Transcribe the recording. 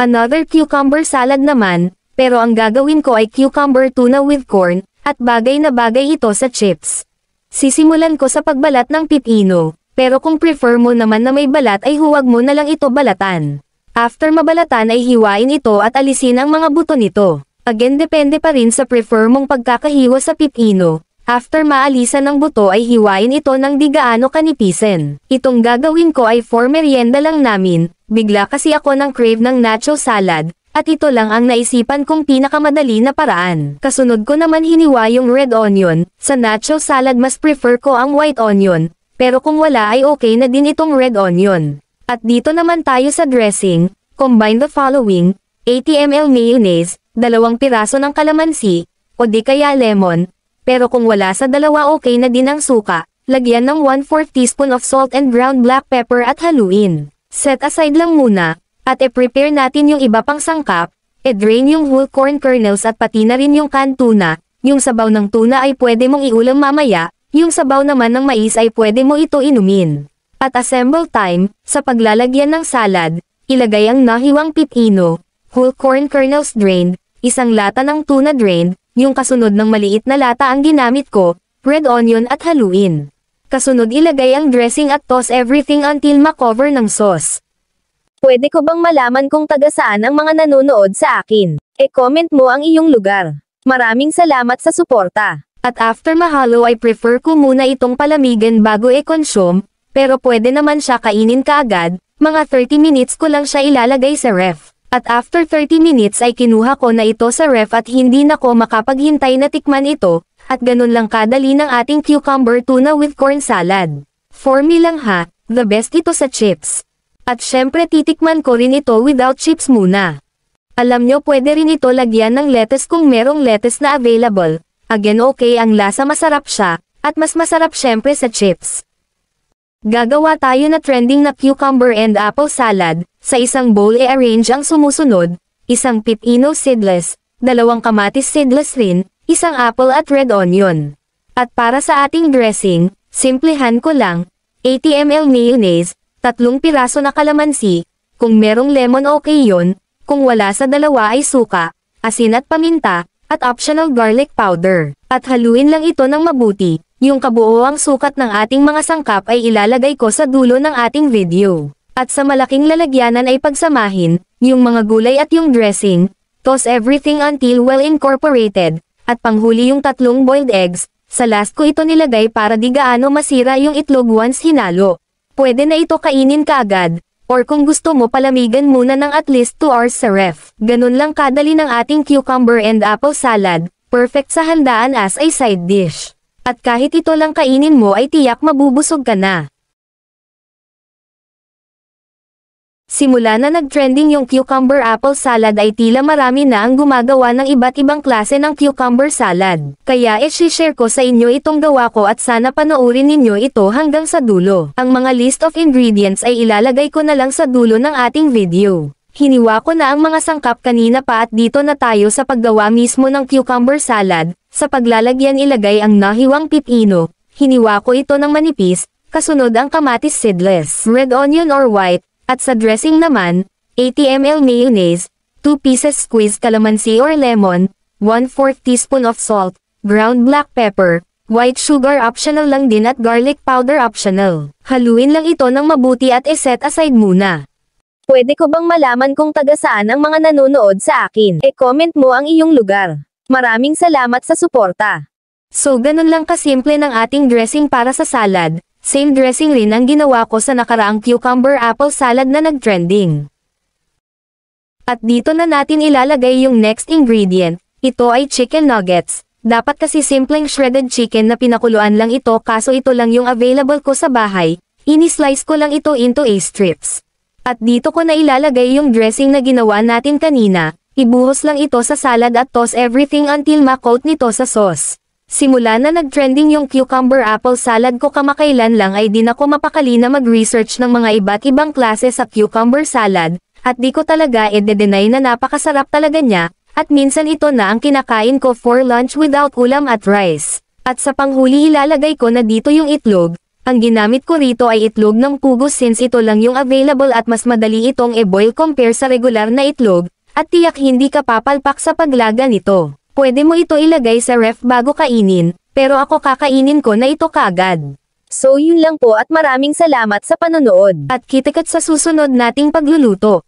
Another cucumber salad naman, pero ang gagawin ko ay cucumber tuna with corn, at bagay na bagay ito sa chips. Sisimulan ko sa pagbalat ng pipino, pero kung prefer mo naman na may balat ay huwag mo na lang ito balatan. After mabalatan ay hiwain ito at alisin ang mga buto nito. Again depende pa rin sa prefer mong pagkakahiwa sa pipino. After maalisan ng buto ay hiwain ito ng di gaano kanipisin. Itong gagawin ko ay for merienda lang namin, bigla kasi ako ng crave ng nacho salad, at ito lang ang naisipan kong pinakamadali na paraan. Kasunod ko naman hiniwa yung red onion, sa nacho salad mas prefer ko ang white onion, pero kung wala ay okay na din itong red onion. At dito naman tayo sa dressing, combine the following, 80 ml mayonnaise, 2 piraso ng kalamansi, o di kaya lemon, pero kung wala sa dalawa okay na din ang suka, lagyan ng 1/4 teaspoon of salt and ground black pepper at haluin. Set aside lang muna, at i-prepare natin yung iba pang sangkap, i-drain yung whole corn kernels at pati na rin yung canned tuna, yung sabaw ng tuna ay pwede mong iulam mamaya, yung sabaw naman ng mais ay pwede mo ito inumin. At assemble time, sa paglalagyan ng salad, ilagay ang nahiwang pipino, whole corn kernels drained, isang lata ng tuna drained, yung kasunod ng maliit na lata ang ginamit ko, red onion at haluin. Kasunod ilagay ang dressing at toss everything until makover ng sauce. Pwede ko bang malaman kung taga saan ang mga nanonood sa akin? E-comment mo ang iyong lugar. Maraming salamat sa suporta. At after mahalo ay prefer ko muna itong palamigan bago i-consume, pero pwede naman siya kainin kaagad, mga 30 minutes ko lang siya ilalagay sa ref. At after 30 minutes ay kinuha ko na ito sa ref at hindi na ko makapaghintay na tikman ito, at ganun lang kadali ng ating cucumber tuna with corn salad. For me lang ha, the best ito sa chips. At syempre titikman ko rin ito without chips muna. Alam nyo pwede rin ito lagyan ng lettuce kung merong lettuce na available, again okay ang lasa masarap siya, at mas masarap syempre sa chips. Gagawa tayo na trending na cucumber and apple salad, sa isang bowl i-arrange ang sumusunod, isang pipino seedless, 2 kamatis seedless rin, isang apple at red onion. At para sa ating dressing, simplehan ko lang, 80 ml mayonnaise, 3 piraso na kalamansi, kung merong lemon okay yon, kung wala sa dalawa ay suka, asin at paminta, at optional garlic powder. At haluin lang ito ng mabuti. Yung kabuoang sukat ng ating mga sangkap ay ilalagay ko sa dulo ng ating video. At sa malaking lalagyanan ay pagsamahin, yung mga gulay at yung dressing, toss everything until well incorporated, at panghuli yung 3 boiled eggs, sa last ko ito nilagay para di gaano masira yung itlog once hinalo. Pwede na ito kainin kaagad, or kung gusto mo palamigan muna ng at least 2 hours sa ref. Ganun lang kadali ng ating cucumber and apple salad, perfect sa handaan as a side dish. At kahit ito lang kainin mo ay tiyak mabubusog ka na. Simula na nag-trending yung cucumber apple salad ay tila marami na ang gumagawa ng iba't ibang klase ng cucumber salad. Kaya i-share ko sa inyo itong gawa ko at sana panoorin ninyo ito hanggang sa dulo. Ang mga list of ingredients ay ilalagay ko na lang sa dulo ng ating video. Hiniwa ko na ang mga sangkap kanina pa at dito na tayo sa paggawa mismo ng cucumber salad. Sa paglalagyan ilagay ang nahiwang pipino, hiniwa ko ito ng manipis, kasunod ang kamatis seedless, red onion or white, at sa dressing naman, 80 ml mayonnaise, 2 pieces squeezed calamansi or lemon, 1/4 teaspoon of salt, ground black pepper, white sugar optional lang din at garlic powder optional. Haluin lang ito ng mabuti at iset aside muna. Pwede ko bang malaman kung taga saan ang mga nanonood sa akin? E-comment mo ang iyong lugar. Maraming salamat sa suporta. So ganun lang kasimple ng ating dressing para sa salad, same dressing rin ang ginawa ko sa nakaraang cucumber apple salad na nag-trending. At dito na natin ilalagay yung next ingredient, ito ay chicken nuggets. Dapat kasi simpleng shredded chicken na pinakuluan lang ito kaso ito lang yung available ko sa bahay, ini-slice ko lang ito into a strips. At dito ko na ilalagay yung dressing na ginawa natin kanina. Ibuhos lang ito sa salad at toss everything until ma-coat nito sa sauce. Simula na nag-trending yung cucumber apple salad ko kamakailan lang ay di na ko mapakali na mag-research ng mga iba't ibang klase sa cucumber salad, at di ko talaga i-deny na napakasarap talaga niya, at minsan ito na ang kinakain ko for lunch without ulam at rice. At sa panghuli ilalagay ko na dito yung itlog, Ang ginamit ko rito ay itlog ng pugo since ito lang yung available at mas madali itong e-boil compare sa regular na itlog, at tiyak hindi ka papalpak sa paglaga nito. Pwede mo ito ilagay sa ref bago kainin, pero ako kakainin ko na ito kaagad. So yun lang po at maraming salamat sa panonood. At kita-kits sa susunod nating pagluluto.